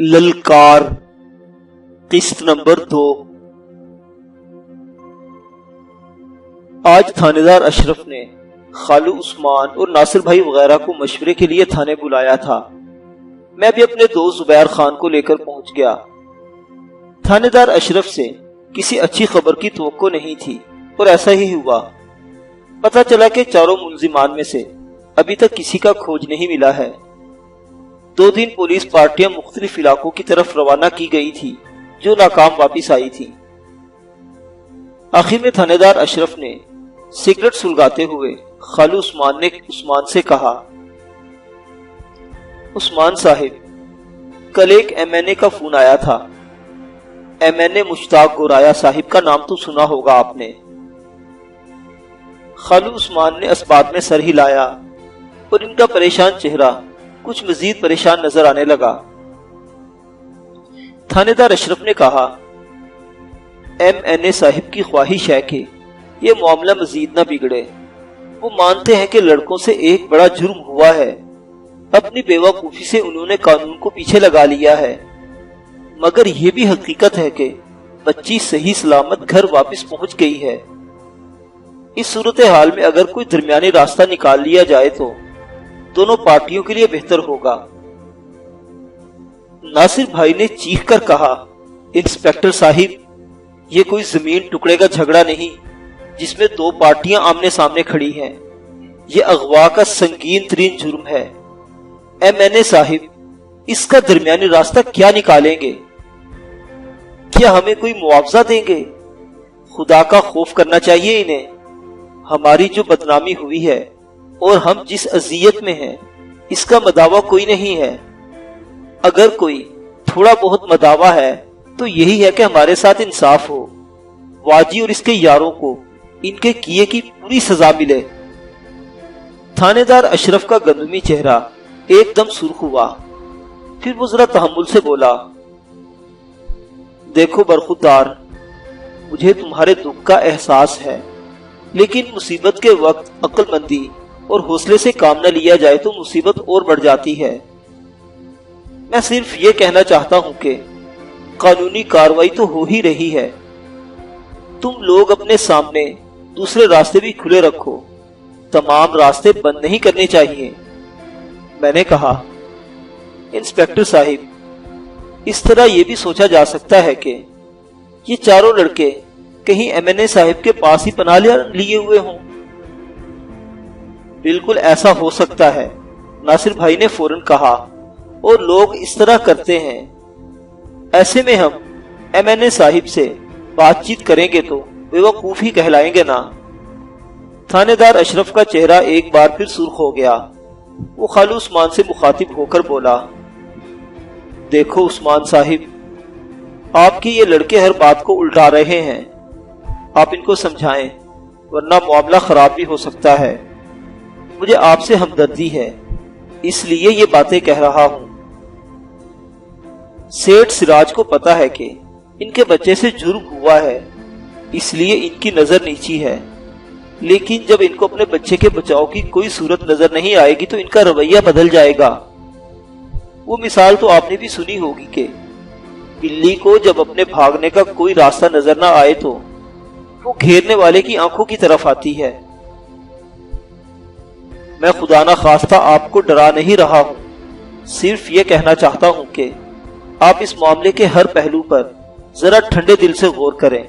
للکار قسط نمبر 2۔ آج تھانے دار اشرف نے خالو عثمان اور ناصر بھائی وغیرہ کو مشورے کے لیے تھانے بلایا تھا۔ میں بھی اپنے دوست زبیر خان کو لے کر پہنچ گیا۔ تھانے دار اشرف سے کسی اچھی خبر کی توقع نہیں تھی اور ایسا ہی ہوا۔ پتہ چلا کہ چاروں ملزمان میں سے ابھی تک کسی کا کھوج نہیں ملا ہے۔ 2 دن پولیس پارٹیاں مختلف علاقوں کی طرف روانہ کی گئی تھی جو ناکام واپس آئی تھی۔ آخر میں تھانے دار اشرف نے سگریٹ سلگاتے ہوئے خالو عثمان سے کہا، عثمان صاحب، کل ایک MNA کا فون آیا تھا۔ MNA مشتاق گورایا صاحب کا نام تو سنا ہوگا آپ نے۔ خالو عثمان نے اسباب میں سر ہلایا اور ان کا پریشان چہرہ کچھ مزید پریشان نظر آنے لگا۔ تھانے دار اشرف نے کہا، MNA صاحب کی خواہش ہے کہ یہ معاملہ مزید نہ بگڑے۔ وہ مانتے ہیں کہ لڑکوں سے ایک بڑا جرم ہوا ہے۔ اپنی بیوقوفی سے انہوں نے قانون کو پیچھے لگا لیا ہے، مگر یہ بھی حقیقت ہے کہ بچی صحیح سلامت گھر واپس پہنچ گئی ہے۔ اس صورتحال میں اگر کوئی درمیانی راستہ نکال لیا جائے تو دونوں پارٹیوں کے لیے بہتر ہوگا۔ ناصر بھائی نے چیخ کر کہا، انسپیکٹر صاحب، یہ کوئی زمین ٹکڑے کا جھگڑا نہیں جس میں 2 پارٹیاں آمنے سامنے کھڑی ہیں۔ یہ اغوا کا سنگین ترین جرم ہے۔ MNA صاحب اس کا درمیانی راستہ کیا نکالیں گے؟ کیا ہمیں کوئی معاوضہ دیں گے؟ خدا کا خوف کرنا چاہیے انہیں۔ ہماری جو بدنامی ہوئی ہے اور ہم جس اذیت میں ہیں اس کا مداوع کوئی نہیں ہے۔ اگر کوئی تھوڑا بہت مداوع ہے تو یہی ہے کہ ہمارے ساتھ انصاف ہو، واجی اور اس کے یاروں کو ان کے کیے کی پوری سزا ملے۔ تھانے دار اشرف کا گندمی چہرہ ایک دم سرخ ہوا، پھر وہ ذرا تحمل سے بولا، دیکھو برخودار، مجھے تمہارے دکھ کا احساس ہے، لیکن مصیبت کے وقت عقل مندی اور حوصلے سے کام نہ لیا جائے تو مصیبت اور بڑھ جاتی ہے۔ میں صرف یہ کہنا چاہتا ہوں کہ قانونی کارروائی تو ہو ہی رہی ہے، تم لوگ اپنے سامنے دوسرے راستے بھی کھلے رکھو، تمام راستے بند نہیں کرنے چاہیے۔ میں نے کہا، انسپیکٹر صاحب، اس طرح یہ بھی سوچا جا سکتا ہے کہ یہ چاروں لڑکے کہیں MNA صاحب کے پاس ہی پناہ لیے ہوئے ہوں۔ بالکل ایسا ہو سکتا ہے، ناصر بھائی نے فوراً کہا، اور لوگ اس طرح کرتے ہیں۔ ایسے میں ہم MNA صاحب سے بات چیت کریں گے تو بیوقوف ہی کہلائیں گے نا۔ تھانے دار اشرف کا چہرہ ایک بار پھر سرخ ہو گیا۔ وہ خالو عثمان سے مخاطب ہو کر بولا، دیکھو عثمان صاحب، آپ کے یہ لڑکے ہر بات کو الٹا رہے ہیں، آپ ان کو سمجھائیں ورنہ معاملہ خراب بھی ہو سکتا ہے۔ مجھے آپ سے ہمدردی ہے، اس لیے یہ باتیں کہہ رہا ہوں۔ سیٹھ سراج کو پتا ہے کہ ان کے بچے سے جرم ہوا ہے، اس لیے ان کی نظر نیچی ہے، لیکن جب ان کو اپنے بچے کے بچاؤ کی کوئی صورت نظر نہیں آئے گی تو ان کا رویہ بدل جائے گا۔ وہ مثال تو آپ نے بھی سنی ہوگی کہ بلی کو جب اپنے بھاگنے کا کوئی راستہ نظر نہ آئے تو وہ گھیرنے والے کی آنکھوں کی طرف آتی ہے۔ میں خدا نہ خواستہ آپ کو ڈرا نہیں رہا ہوں، صرف یہ کہنا چاہتا ہوں کہ آپ اس معاملے کے ہر پہلو پر ذرا ٹھنڈے دل سے غور کریں۔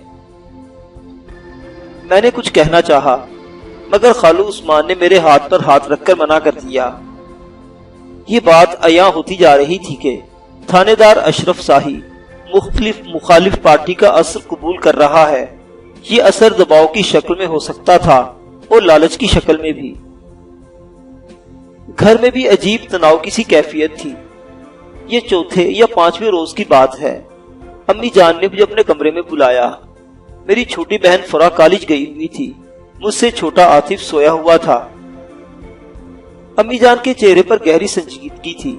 میں نے کچھ کہنا چاہا مگر خالو عثمان نے میرے ہاتھ پر ہاتھ رکھ کر منع کر دیا۔ یہ بات عیاں ہوتی جا رہی تھی کہ تھانے دار اشرف صاحب مخالف پارٹی کا اثر قبول کر رہا ہے۔ یہ اثر دباؤ کی شکل میں ہو سکتا تھا اور لالچ کی شکل میں بھی۔ گھر میں بھی عجیب تناؤ کی سی کیفیت تھی۔ یہ 4 یا 5ویں روز کی بات ہے۔ امی جان نے مجھے اپنے کمرے میں بلایا۔ میری چھوٹی بہن فرا کالج گئی ہوئی تھی، مجھ سے چھوٹا عاطف سویا ہوا تھا۔ امی جان کے چہرے پر گہری سنجیدگی تھی۔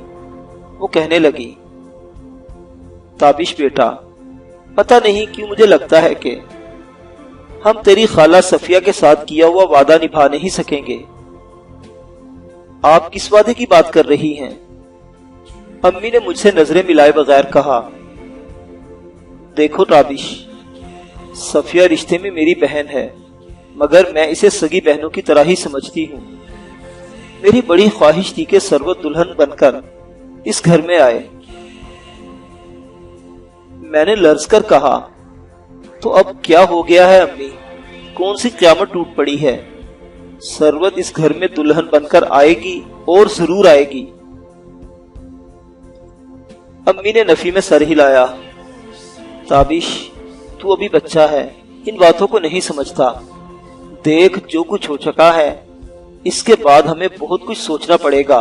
وہ کہنے لگی، تابش بیٹا، پتہ نہیں کیوں مجھے لگتا ہے کہ ہم تیری خالہ صفیہ کے ساتھ کیا ہوا وعدہ نبھا نہیں سکیں گے۔ آپ کس وعدے کی بات کر رہی ہیں؟ امی نے مجھ سے نظریں ملائے بغیر کہا، دیکھو تابش، صفیہ رشتے میں میری بہن ہے، مگر میں اسے سگی بہنوں کی طرح ہی سمجھتی ہوں۔ میری بڑی خواہش تھی کہ ثروت دلہن بن کر اس گھر میں آئے۔ میں نے لرز کر کہا، تو اب کیا ہو گیا ہے امی؟ کون سی قیامت ٹوٹ پڑی ہے؟ ثروت اس گھر میں دلہن بن کر آئے گی، اور ضرور آئے گی۔ امی نے نفی میں سر ہلایا۔ تابش، تو ابھی بچہ ہے، ان باتوں کو نہیں سمجھتا۔ دیکھ جو کچھ ہو چکا ہے، اس کے بعد ہمیں بہت کچھ سوچنا پڑے گا۔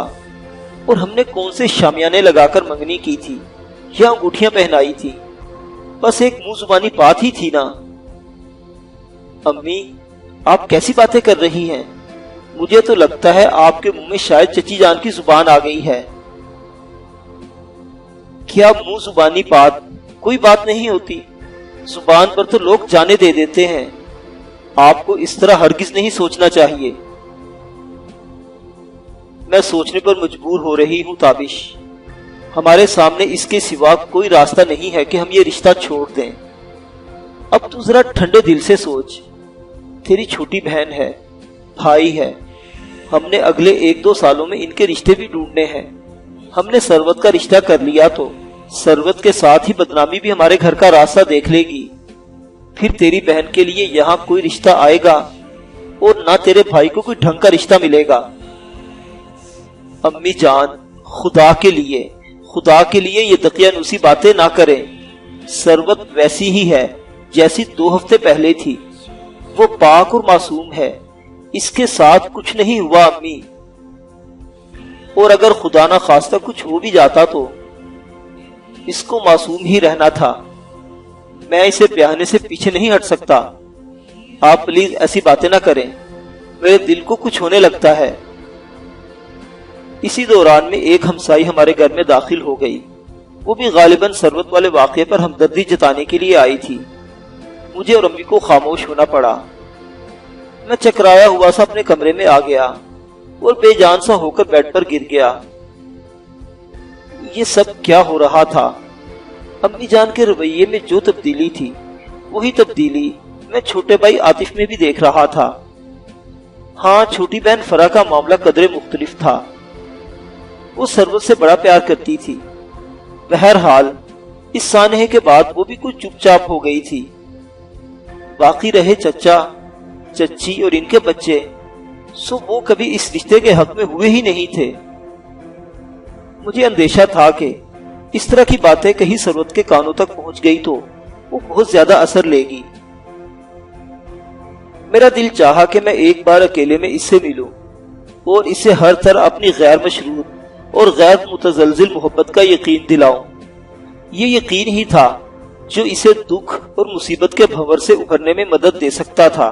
اور ہم نے کون سے شامیانے لگا کر منگنی کی تھی یا انگوٹھیاں پہنائی تھی؟ بس ایک منہ زبانی بات ہی تھی نا۔ امی، آپ کیسی باتیں کر رہی ہیں؟ مجھے تو لگتا ہے آپ کے منہ میں شاید چچی جان کی زبان آ گئی ہے۔ کیا منہ زبانی بات کوئی بات نہیں ہوتی؟ زبان پر تو لوگ جانے دے دیتے ہیں۔ آپ کو اس طرح ہرگز نہیں سوچنا چاہیے۔ میں سوچنے پر مجبور ہو رہی ہوں تابش۔ ہمارے سامنے اس کے سوا کوئی راستہ نہیں ہے کہ ہم یہ رشتہ چھوڑ دیں۔ اب تو ذرا ٹھنڈے دل سے سوچ۔ تیری چھوٹی بہن ہے، بھائی ہے، ہم نے اگلے 1-2 سالوں میں ان کے رشتے بھی ڈھونڈنے ہیں۔ ہم نے ثروت کا رشتہ کر لیا تو ثروت کے ساتھ ہی بدنامی بھی ہمارے گھر کا راستہ دیکھ لے گی۔ پھر تیری بہن کے لیے یہاں کوئی رشتہ آئے گا اور نہ تیرے بھائی کو کوئی ڈھنگ کا رشتہ ملے گا۔ امی جان، خدا کے لیے یہ دقیانوسی باتیں نہ کریں۔ ثروت ویسی ہی ہے جیسی 2 ہفتے پہلے تھی۔ وہ پاک اور معصوم ہے، اس کے ساتھ کچھ نہیں ہوا امی۔ اور اگر خدا نہ خواستہ کچھ ہو بھی جاتا تو اس کو معصوم ہی رہنا تھا۔ میں اسے بیاہنے سے پیچھے نہیں ہٹ سکتا۔ آپ پلیز ایسی باتیں نہ کریں، میرے دل کو کچھ ہونے لگتا ہے۔ اسی دوران میں ایک ہمسائی ہمارے گھر میں داخل ہو گئی۔ وہ بھی غالباً ثروت والے واقعے پر ہمدردی جتانے کے لیے آئی تھی۔ مجھے اور امی کو خاموش ہونا پڑا۔ میں چکرایا ہوا سا اپنے کمرے میں آ گیا اور بے جان سا ہو کر بیڈ پر گر گیا۔ یہ سب کیا ہو رہا تھا؟ امی جان کے رویے میں جو تبدیلی تھی، وہی تبدیلی میں چھوٹے بھائی عاطف میں بھی دیکھ رہا تھا۔ ہاں، چھوٹی بہن فرح کا معاملہ قدرے مختلف تھا۔ وہ ثروت سے بڑا پیار کرتی تھی۔ بہرحال اس سانحے کے بعد وہ بھی کچھ چپ چاپ ہو گئی تھی۔ باقی رہے چچا، چچی اور ان کے بچے، سو وہ کبھی اس رشتے کے حق میں ہوئے ہی نہیں تھے۔ مجھے اندیشہ تھا کہ اس طرح کی باتیں کہیں ثروت کے کانوں تک پہنچ گئی تو وہ بہت زیادہ اثر لے گی۔ میرا دل چاہا کہ میں ایک بار اکیلے میں اس سے ملوں اور اسے ہر طرح اپنی غیر مشروط اور غیر متزلزل محبت کا یقین دلاؤں۔ یہ یقین ہی تھا جو اسے دکھ اور مصیبت کے بھنور سے ابھرنے میں مدد دے سکتا تھا۔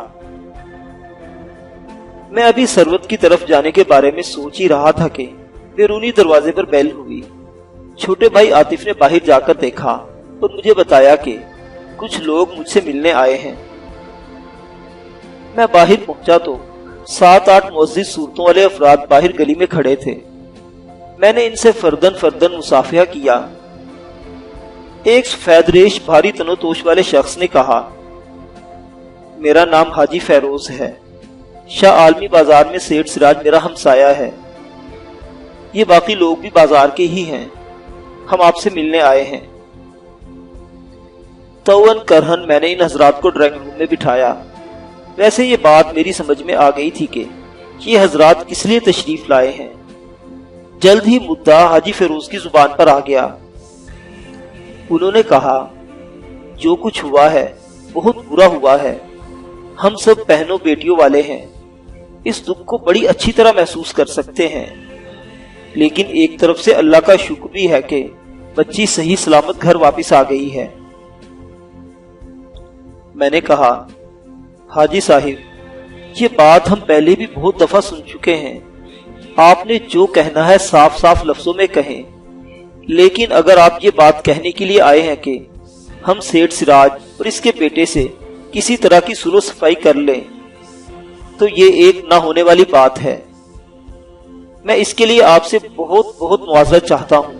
میں ابھی ثروت کی طرف جانے کے بارے میں سوچ ہی رہا تھا کہ بیرونی دروازے پر بیل ہوئی۔ چھوٹے بھائی عاطف نے باہر جا کر دیکھا اور مجھے بتایا کہ کچھ لوگ مجھ سے ملنے آئے ہیں۔ میں باہر پہنچا تو 7-8 معزز صورتوں والے افراد باہر گلی میں کھڑے تھے۔ میں نے ان سے فردن فردن مصافحہ کیا۔ ایک سفید ریش بھاری تنوتوش والے شخص نے کہا، میرا نام حاجی فیروز ہے، شاہ عالمی بازار میں سیٹھ سراج میرا ہمسایہ ہے۔ یہ باقی لوگ بھی بازار کے ہی ہیں، ہم آپ سے ملنے آئے ہیں۔ توأن کرہن میں نے ان حضرات کو ڈرائنگ روم میں بٹھایا۔ ویسے یہ بات میری سمجھ میں آ گئی تھی کہ یہ حضرات کس لیے تشریف لائے ہیں۔ جلد ہی مدعا حاجی فیروز کی زبان پر آ گیا۔ انہوں نے کہا، جو کچھ ہوا ہے بہت برا ہوا ہے۔ ہم سب بہنوں بیٹیوں والے ہیں، اس دکھ کو بڑی اچھی طرح محسوس کر سکتے ہیں، لیکن ایک طرف سے اللہ کا شکر بھی ہے کہ بچی صحیح سلامت گھر واپس آ گئی ہے۔ میں نے کہا، حاجی صاحب، یہ بات ہم پہلے بھی بہت دفعہ سن چکے ہیں، آپ نے جو کہنا ہے صاف صاف لفظوں میں کہیں، لیکن اگر آپ یہ بات کہنے کے لیے آئے ہیں کہ ہم سیٹھ سراج اور اس کے بیٹے سے کسی طرح کی سلو صفائی کر لیں تو یہ ایک نہ ہونے والی بات ہے۔ میں اس کے لیے آپ سے بہت بہت معذرت چاہتا ہوں۔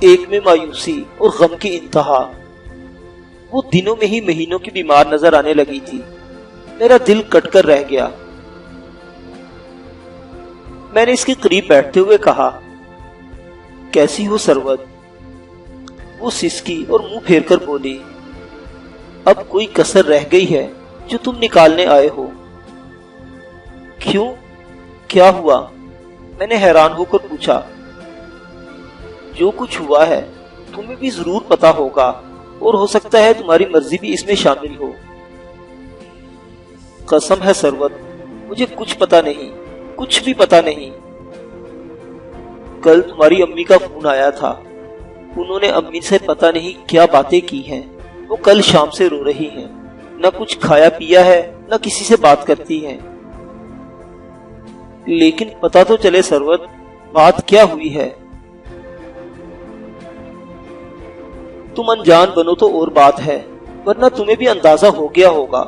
ایک میں مایوسی اور غم کی انتہا۔ وہ دنوں میں ہی مہینوں کی بیمار نظر آنے لگی تھی۔ میرا دل کٹ کر رہ گیا۔ میں نے اس کے قریب بیٹھتے ہوئے کہا، کیسی ہو سروت؟ وہ سسکی اور منہ پھیر کر بولی، اب کوئی کسر رہ گئی ہے جو تم نکالنے آئے ہو؟ کیوں؟ کیا ہوا؟ میں نے حیران ہو کر پوچھا۔ جو کچھ ہوا ہے تمہیں بھی ضرور پتا ہوگا، اور ہو سکتا ہے تمہاری مرضی بھی اس میں شامل ہو۔ قسم ہے سروت، مجھے کچھ پتا نہیں، کچھ بھی پتا نہیں۔ کل تمہاری امی کا فون آیا تھا۔ انہوں نے امی سے پتا نہیں کیا باتیں کی ہیں۔ وہ کل شام سے رو رہی ہیں، نہ کچھ کھایا پیا ہے، نہ کسی سے بات کرتی ہیں۔ لیکن پتا تو چلے سروت، بات کیا ہوئی ہے؟ تم انجان بنو تو اور بات ہے، ورنہ تمہیں بھی اندازہ ہو گیا ہوگا۔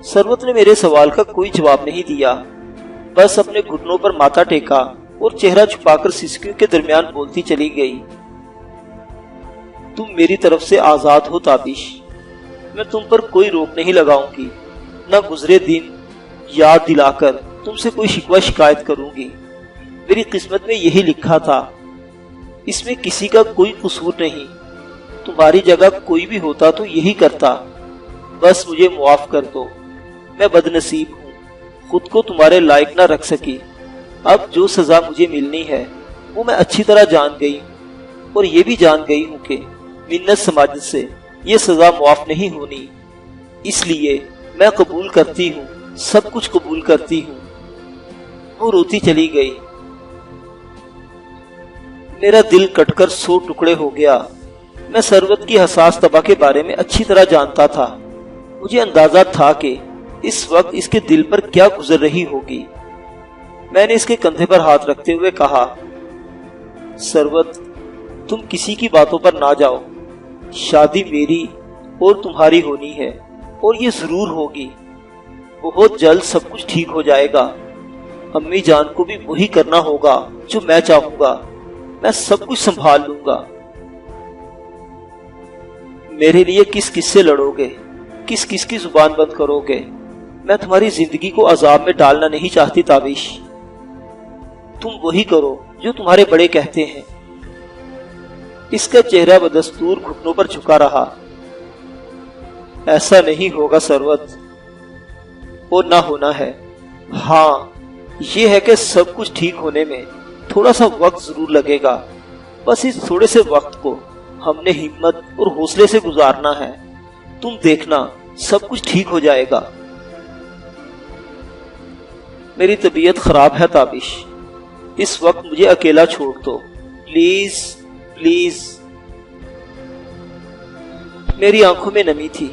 سروت نے میرے سوال کا کوئی جواب نہیں دیا، بس اپنے گھٹنوں پر ماتھا ٹیکا اور چہرہ چھپا کر سسکیوں کے درمیان بولتی چلی گئی۔ تم میری طرف سے آزاد ہو تابش، میں تم پر کوئی روک نہیں لگاؤں گی، نہ گزرے دن یاد دلا کر تم سے کوئی شکوہ شکایت کروں گی۔ میری قسمت میں یہی لکھا تھا، اس میں کسی کا کوئی قصور نہیں۔ تمہاری جگہ کوئی بھی ہوتا تو یہی کرتا۔ بس مجھے معاف کر دو، میں بد نصیب ہوں، خود کو تمہارے لائق نہ رکھ سکی۔ اب جو سزا مجھے ملنی ہے وہ میں اچھی طرح جان گئی ہوں، اور یہ بھی جان گئی ہوں کہ منت سماجت سے یہ سزا معاف نہیں ہونی۔ اس لیے میں قبول کرتی ہوں، سب کچھ قبول کرتی ہوں۔ وہ روتی چلی گئی۔ میرا دل کٹ کر 100 ٹکڑے ہو گیا۔ میں سروت کی حساس طبع کے بارے میں اچھی طرح جانتا تھا۔ مجھے اندازہ تھا کہ اس وقت اس کے دل پر کیا گزر رہی ہوگی۔ میں نے اس کے کندھے پر ہاتھ رکھتے ہوئے کہا، سروت، تم کسی کی باتوں پر نہ جاؤ۔ شادی میری اور تمہاری ہونی ہے، اور یہ ضرور ہوگی۔ بہت جلد سب کچھ ٹھیک ہو جائے گا۔ امی جان کو بھی وہی کرنا ہوگا جو میں چاہوں گا۔ میں سب کچھ سنبھال لوں گا۔ میرے لیے کس کس سے لڑو گے؟ کس کس کی زبان بند کرو گے؟ میں تمہاری زندگی کو عذاب میں ڈالنا نہیں چاہتی تابش۔ تم وہی کرو جو تمہارے بڑے کہتے ہیں۔ اس کا چہرہ بدستور گھٹنوں پر جھکا رہا۔ ایسا نہیں ہوگا سروت، اور نہ ہونا ہے۔ ہاں، یہ ہے کہ سب کچھ ٹھیک ہونے میں تھوڑا سا وقت ضرور لگے گا۔ بس اس تھوڑے سے وقت کو ہم نے ہمت اور حوصلے سے گزارنا ہے۔ تم دیکھنا، سب کچھ ٹھیک ہو جائے گا۔ میری طبیعت خراب ہے تابش، اس وقت مجھے اکیلا چھوڑ دو، پلیز پلیز۔ میری آنکھوں میں نمی تھی۔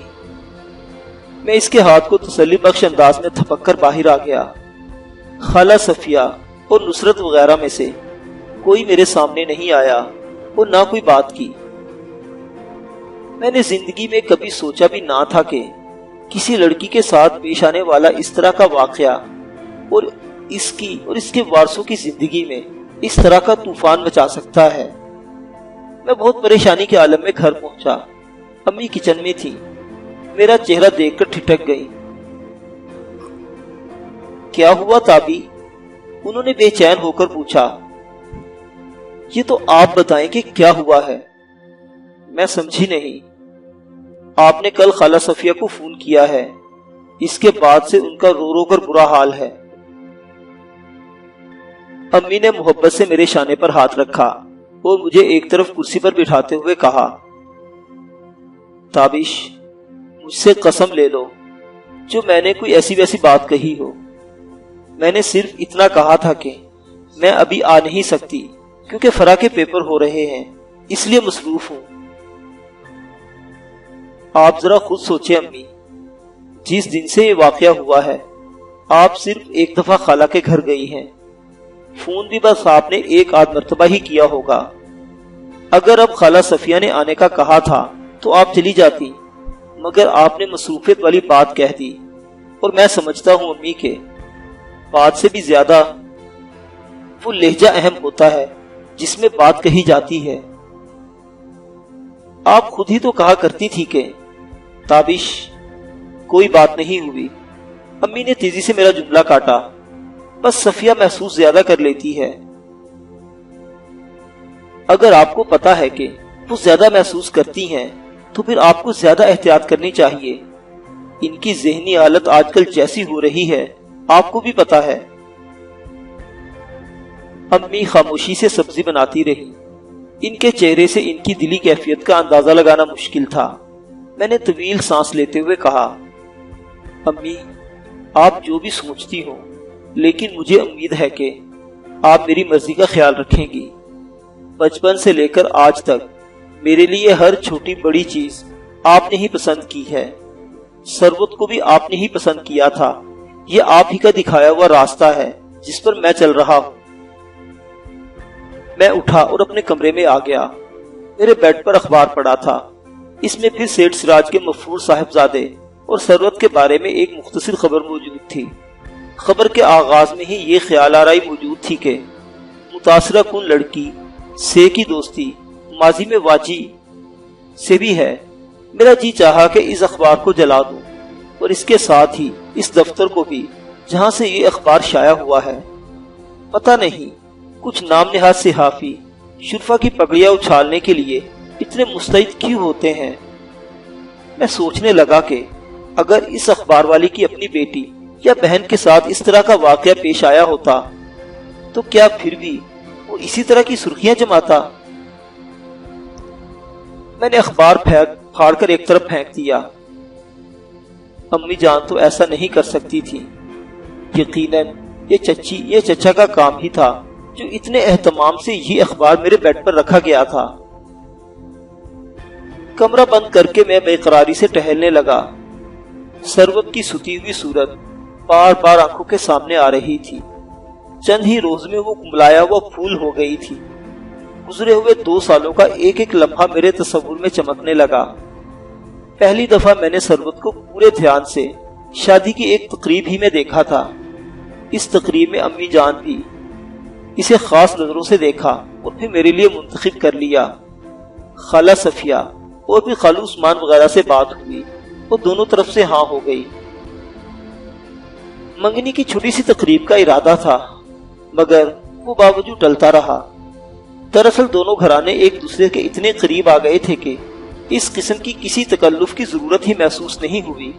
میں اس کے ہاتھ کو تسلی بخش انداز میں تھپک کر باہر آ گیا۔ خالہ صفیہ اور نصرت وغیرہ میں سے کوئی میرے سامنے نہیں آیا اور نہ کوئی بات کی۔ میں نے زندگی میں کبھی سوچا بھی نہ تھا کہ کسی لڑکی کے ساتھ پیش آنے والا اس طرح کا واقعہ اور اس کے وارثوں کی زندگی میں اس طرح کا طوفان مچا سکتا ہے۔ میں بہت پریشانی کے عالم میں گھر پہنچا۔ امی کچن میں تھی، میرا چہرہ دیکھ کر ٹھٹک گئی۔ کیا ہوا تابی؟ انہوں نے بے چین ہو کر پوچھا۔ یہ تو آپ بتائیں کہ کیا ہوا ہے۔ میں سمجھی نہیں۔ آپ نے کل خالہ صفیہ کو فون کیا ہے، اس کے بعد سے ان کا رو رو کر برا حال ہے۔ امی نے محبت سے میرے شانے پر ہاتھ رکھا اور مجھے ایک طرف کرسی پر بٹھاتے ہوئے کہا، تابش، مجھ سے قسم لے لو جو میں نے کوئی ایسی ویسی بات کہی ہو۔ میں نے صرف اتنا کہا تھا کہ میں ابھی آ نہیں سکتی کیونکہ فرا کے پیپر ہو رہے ہیں، اس لیے مصروف ہوں۔ آپ ذرا خود سوچیں امی، جس دن سے یہ واقعہ ہوا ہے آپ صرف ایک دفعہ خالہ کے گھر گئی ہیں، فون بھی بس آپ نے ایک آدھ مرتبہ ہی کیا ہوگا۔ اگر اب خالہ صفیہ نے آنے کا کہا تھا تو آپ چلی جاتی، مگر آپ نے مصروفیت والی بات کہہ دی، اور میں سمجھتا ہوں امی کہ بات سے بھی زیادہ وہ لہجہ اہم ہوتا ہے جس میں بات کہی جاتی ہے۔ آپ خود ہی تو کہا کرتی تھی کہ تابش کوئی بات نہیں ہوئی۔ امی نے تیزی سے میرا جملہ کاٹا، بس صفیہ محسوس زیادہ کر لیتی ہے۔ اگر آپ کو پتا ہے کہ وہ زیادہ محسوس کرتی ہیں تو پھر آپ کو زیادہ احتیاط کرنی چاہیے۔ ان کی ذہنی حالت آج کل جیسی ہو رہی ہے آپ کو بھی پتا ہے۔ امی خاموشی سے سبزی بناتی رہی۔ ان کے چہرے سے ان کی دلی کیفیت کا اندازہ لگانا مشکل تھا۔ میں نے طویل سانس لیتے ہوئے کہا، امی آپ جو بھی سوچتی ہوں، لیکن مجھے امید ہے کہ آپ میری مرضی کا خیال رکھیں گی۔ بچپن سے لے کر آج تک میرے لیے ہر چھوٹی بڑی چیز آپ نے ہی پسند کی ہے۔ ثروت کو بھی آپ نے ہی پسند کیا تھا۔ یہ آپ ہی کا دکھایا ہوا راستہ ہے جس پر میں چل رہا ہوں۔ میں اٹھا اور اپنے کمرے میں آ گیا۔ میرے بیڈ پر اخبار پڑا تھا۔ اس میں پھر سیٹھ سراج کے مفرور صاحبزادے اور ثروت کے بارے میں ایک مختصر خبر موجود تھی۔ خبر کے آغاز میں ہی یہ خیال آرائی موجود تھی کہ متاثرہ کن لڑکی سے کی دوستی ماضی میں واجی سے بھی ہے۔ میرا جی چاہا کہ اس اخبار کو جلا دوں اور اس کے ساتھ ہی اس دفتر کو بھی جہاں سے یہ اخبار شائع ہوا ہے۔ پتہ نہیں کچھ نام نہاد صحافی شرفا کی پگڑیاں اچھالنے کے لیے اتنے مستعد کیوں ہوتے ہیں۔ میں سوچنے لگا کہ اگر اس اخبار والی کی اپنی بیٹی یا بہن کے ساتھ اس طرح کا واقعہ پیش آیا ہوتا تو کیا پھر بھی وہ اسی طرح کی سرخیاں جماتا؟ میں نے اخبار پھاڑ کر ایک طرف پھینک دیا۔ امی جان تو ایسا نہیں کر سکتی تھی۔ یقیناً یہ چچا کا کام ہی تھا جو اتنے اہتمام سے یہ اخبار میرے بیڈ پر رکھا گیا تھا۔ کمرہ بند کر کے میں بے قراری سے ٹہلنے لگا۔ ثروت کی ستی ہوئی صورت بار بار آنکھوں کے سامنے آ رہی تھی۔ چند ہی روز میں وہ کملایا ہوا پھول ہو گئی تھی۔ گزرے ہوئے 2 سالوں کا ایک ایک لمحہ میرے تصور میں چمکنے لگا۔ پہلی دفعہ میں نے ثروت کو پورے دھیان سے شادی کی ایک تقریب ہی میں دیکھا تھا۔ اس تقریب میں امی جان بھی اسے خاص نظروں سے دیکھا اور پھر میرے لیے منتخب کر لیا۔ خالہ صفیہ اور بھی خالو عثمان وغیرہ سے بات ہوئی اور دونوں طرف سے ہاں ہو گئی۔ منگنی کی چھوٹی سی تقریب کا ارادہ تھا مگر وہ باوجود ٹلتا رہا۔ دراصل دونوں گھرانے ایک دوسرے کے اتنے قریب آ گئے تھے کہ اس قسم کی کسی تکلف کی ضرورت ہی محسوس نہیں ہوئی۔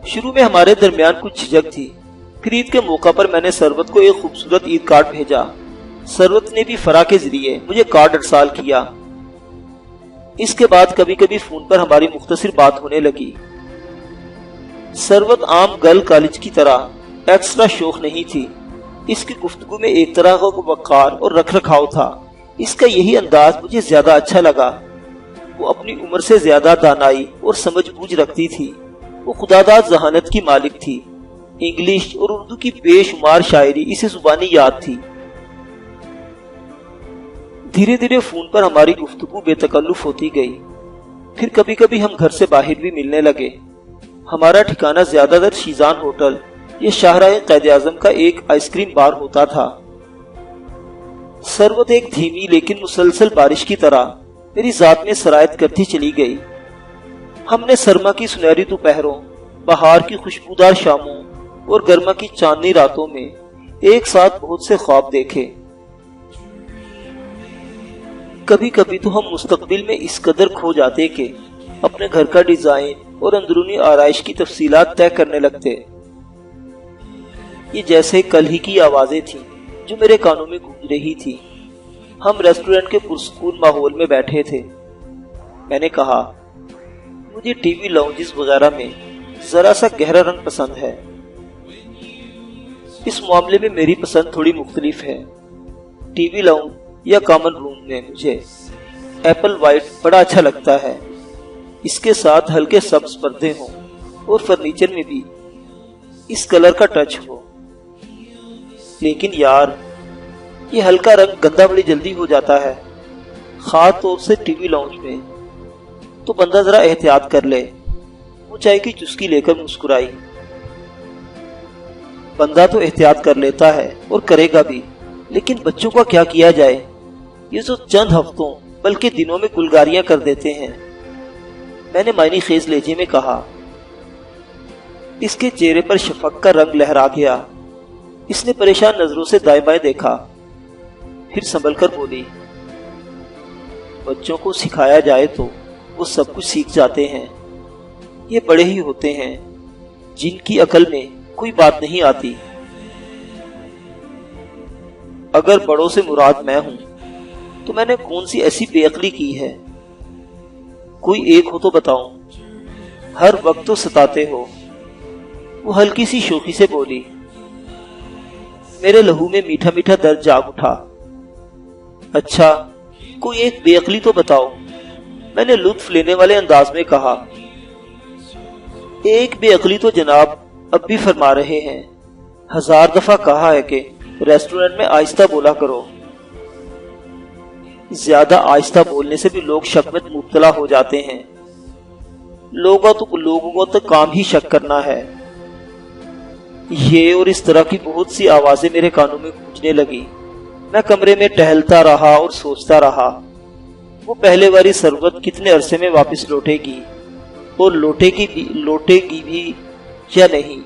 شروع میں ہمارے درمیان کچھ جھجک تھی، پھر عید کے موقع پر میں نے ثروت کو ایک خوبصورت عید کارڈ بھیجا۔ ثروت نے بھی فرا کے ذریعے مجھے کارڈ ارسال کیا۔ اس کے بعد کبھی کبھی فون پر ہماری مختصر بات ہونے لگی۔ ثروت عام گرل کالج کی طرح ایکسٹرا شوخ نہیں تھی۔ اس کی گفتگو میں ایک طرح کا وقار اور رکھ رکھاؤ تھا۔ اس کا یہی انداز مجھے زیادہ اچھا لگا۔ وہ اپنی عمر سے زیادہ دانائی اور سمجھ بوجھ رکھتی تھی۔ وہ خداداد ذہانت کی مالک تھی۔ انگلش اور اردو کی بے شمار شاعری اسے زبانی یاد تھی۔ دھیرے دھیرے فون پر ہماری گفتگو بے تکلف ہوتی گئی۔ پھر کبھی کبھی ہم گھر سے باہر بھی ملنے لگے۔ ہمارا ٹھکانہ زیادہ تر شیزان ہوٹل یا شاہراہ قائد اعظم کا ایک آئس کریم بار ہوتا تھا۔ ثروت ایک دھیمی لیکن مسلسل بارش کی طرح میری ذات میں سرایت کرتی چلی گئی۔ ہم نے سرما کی سنہری دوپہروں، بہار کی خوشبودار شاموں اور گرما کی چاندنی راتوں میں ایک ساتھ بہت سے خواب دیکھے۔ کبھی کبھی تو ہم مستقبل میں اس قدر کھو جاتے کہ اپنے گھر کا ڈیزائن اور اندرونی آرائش کی تفصیلات طے کرنے لگتے۔ یہ جیسے کل ہی کی آوازیں تھیں جو میرے کانوں میں گونج رہی تھی۔ ہم ریسٹورنٹ کے پرسکون ماحول میں بیٹھے تھے۔ میں نے کہا، مجھے ٹی وی لاؤنجز وغیرہ میں ذرا سا گہرا رنگ پسند ہے۔ اس معاملے میں میری پسند تھوڑی مختلف ہے۔ ٹی وی لاؤنج یا کامن روم میں مجھے ایپل وائٹ بڑا اچھا لگتا ہے۔ اس کے ساتھ ہلکے سبز پردے ہوں اور فرنیچر میں بھی اس کلر کا ٹچ ہو۔ لیکن یار، یہ ہلکا رنگ گندا بڑی جلدی ہو جاتا ہے، خاص طور سے ٹی وی لاؤنج میں۔ تو بندہ ذرا احتیاط کر لے۔ وہ چائے کی چسکی لے کر مسکرائی۔ بندہ تو احتیاط کر لیتا ہے اور کرے گا بھی، لیکن بچوں کا کیا کیا جائے؟ یہ تو چند ہفتوں بلکہ دنوں میں گلگاریاں کر دیتے ہیں۔ میں نے معنی خیز لہجے میں کہا۔ اس کے چہرے پر شفق کا رنگ لہرا گیا۔ اس نے پریشان نظروں سے دائیں بائیں دیکھا، پھر سنبھل کر بولی، بچوں کو سکھایا جائے تو وہ سب کچھ سیکھ جاتے ہیں۔ یہ بڑے ہی ہوتے ہیں جن کی عقل میں کوئی بات نہیں آتی۔ اگر بڑوں سے مراد میں ہوں تو میں نے کون سی ایسی بے عقلی کی ہے؟ کوئی ایک ہو تو بتاؤں، ہر وقت تو ستاتے ہو۔ وہ ہلکی سی شوخی سے بولی۔ میرے لہو میں میٹھا میٹھا درد جاگ اٹھا۔ اچھا، کوئی ایک بے عقلی تو بتاؤ، میں نے لطف لینے والے انداز میں کہا۔ ایک بے عقلی تو جناب اب بھی فرما رہے ہیں، 1000 دفعہ کہا ہے کہ ریسٹورنٹ میں آہستہ بولا کرو۔ زیادہ آہستہ بولنے سے بھی لوگ شک میں مبتلا ہو جاتے ہیں۔ لوگوں کو تو کام ہی شک کرنا ہے۔ یہ اور اس طرح کی بہت سی آوازیں میرے کانوں میں گونجنے لگی۔ میں کمرے میں ٹہلتا رہا اور سوچتا رہا، وہ پہلے والی ثروت کتنے عرصے میں واپس لوٹے گی، اور لوٹے گی بھی یا نہیں؟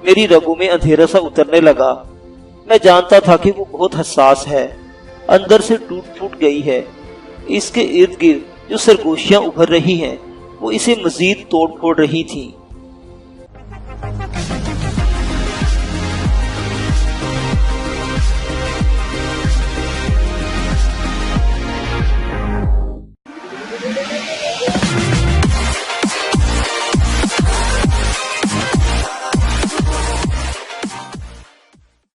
میری رگوں میں اندھیرا سا اترنے لگا۔ میں جانتا تھا کہ وہ بہت حساس ہے، اندر سے ٹوٹ پھوٹ گئی ہے۔ اس کے ارد گرد جو سرگوشیاں ابھر رہی ہیں وہ اسے مزید توڑ پھوڑ رہی تھیں۔